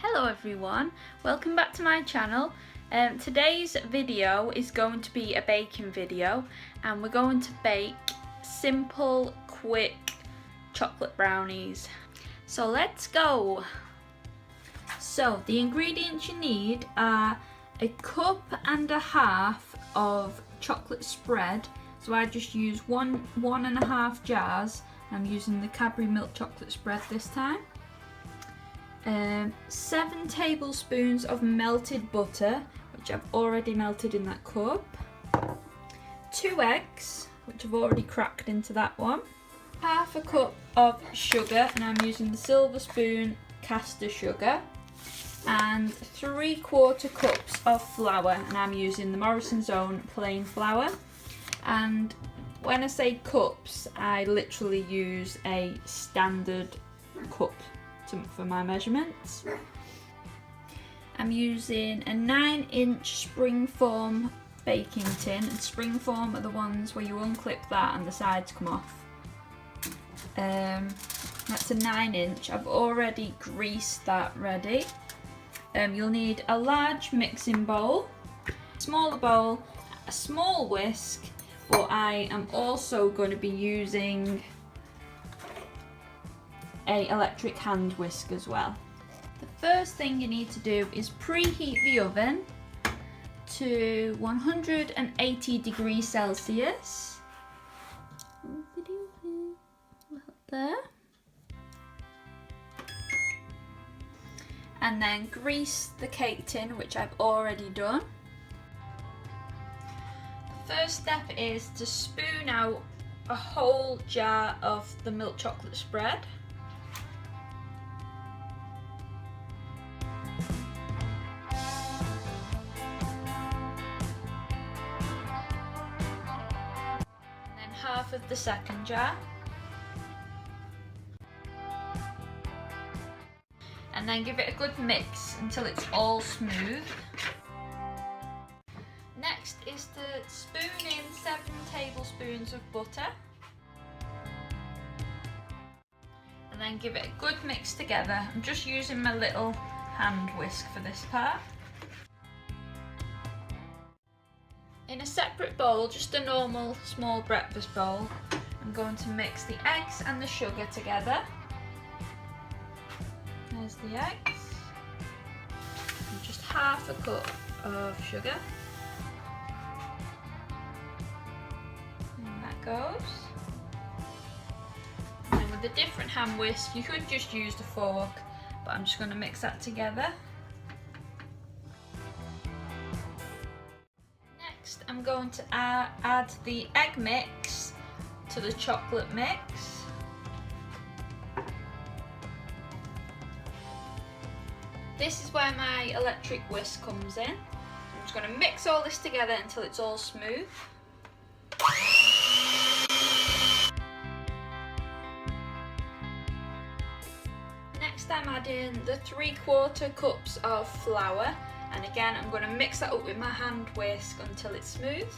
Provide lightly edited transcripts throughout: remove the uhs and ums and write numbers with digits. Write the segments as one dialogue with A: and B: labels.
A: Hello everyone, welcome back to my channel. Today's video is going to be a baking video and we're going to bake simple, quick chocolate brownies. So let's go! So the ingredients you need are a cup and a half of chocolate spread. So I just use one and a half jars. I'm using the Cadbury milk chocolate spread this time. 7 tablespoons of melted butter, which I've already melted in that cup. 2 eggs, which I've already cracked into that one. Half a cup of sugar, and I'm using the silver spoon caster sugar. And 3/4 cups of flour, and I'm using the Morrison's Own plain flour. And when I say cups, I literally use a standard cup for my measurements. I'm using a 9-inch springform baking tin, and springform are the ones where you unclip that and the sides come off. That's a 9-inch. I've already greased that ready. You'll need a large mixing bowl, a smaller bowl, a small whisk, but I am also going to be using an electric hand whisk as well. The first thing you need to do is preheat the oven to 180 degrees Celsius. There. And then grease the cake tin, which I've already done. The first step is to spoon out a whole jar of the milk chocolate spread. Half of the second jar, and then give it a good mix until it's all smooth. Next is to spoon in 7 tablespoons of butter, and then give it a good mix together. I'm just using my little hand whisk for this part. In a separate bowl, just a normal small breakfast bowl, I'm going to mix the eggs and the sugar together. There's the eggs. And just half a cup of sugar. And that goes. And with a different hand whisk, you could just use the fork, but I'm just going to mix that together. I'm going to add the egg mix to the chocolate mix. This is where my electric whisk comes in. I'm just going to mix all this together until it's all smooth. Next I'm adding the 3/4 cups of flour. And again, I'm going to mix that up with my hand whisk until it's smooth.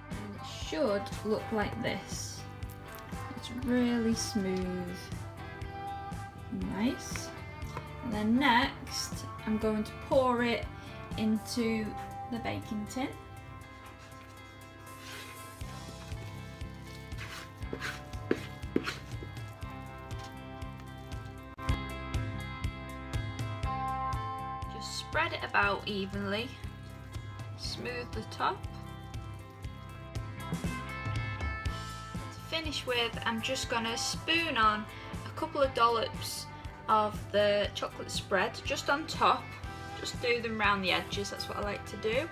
A: And it should look like this. It's really smooth. Nice. And then next, I'm going to pour it into the baking tin. Just spread it about evenly, smooth the top. To finish with, I'm just going to spoon on a couple of dollops of the chocolate spread just on top. Just do them around the edges, that's what I like to do.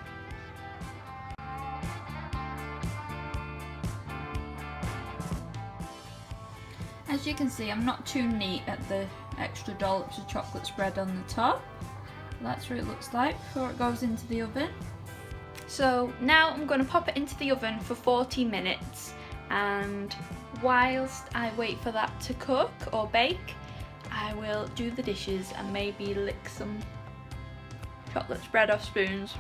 A: As you can see, I'm not too neat at the extra dollops of chocolate spread on the top. That's what it looks like before it goes into the oven. So now I'm going to pop it into the oven for 40 minutes, and whilst I wait for that to cook or bake, I will do the dishes and maybe lick some chocolate spread off spoons.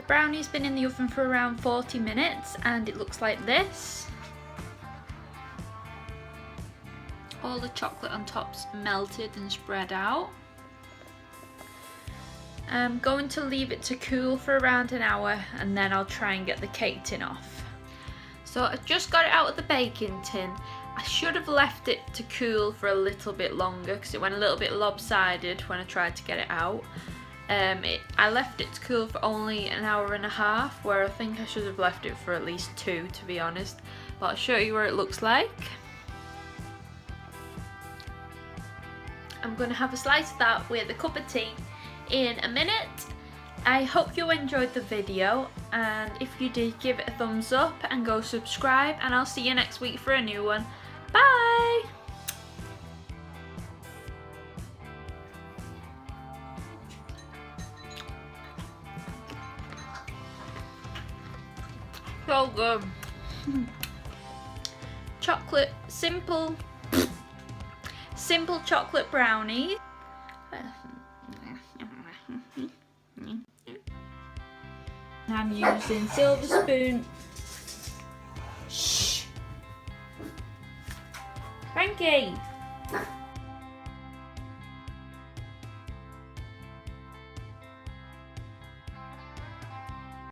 A: Brownie's been in the oven for around 40 minutes and it looks like this. All the chocolate on top's melted and spread out. I'm going to leave it to cool for around an hour and then I'll try and get the cake tin off. So I just got it out of the baking tin. I should have left it to cool for a little bit longer because it went a little bit lopsided when I tried to get it out. I left it to cool for only an hour and a half, where I think I should have left it for at least 2 to be honest, but I'll show you what it looks like. I'm going to have a slice of that with a cup of tea in a minute. I hope you enjoyed the video, and if you did, give it a thumbs up and go subscribe, and I'll see you next week for a new one. Bye! So good. Chocolate, simple chocolate brownie. I'm using silver spoon. Shh. Frankie.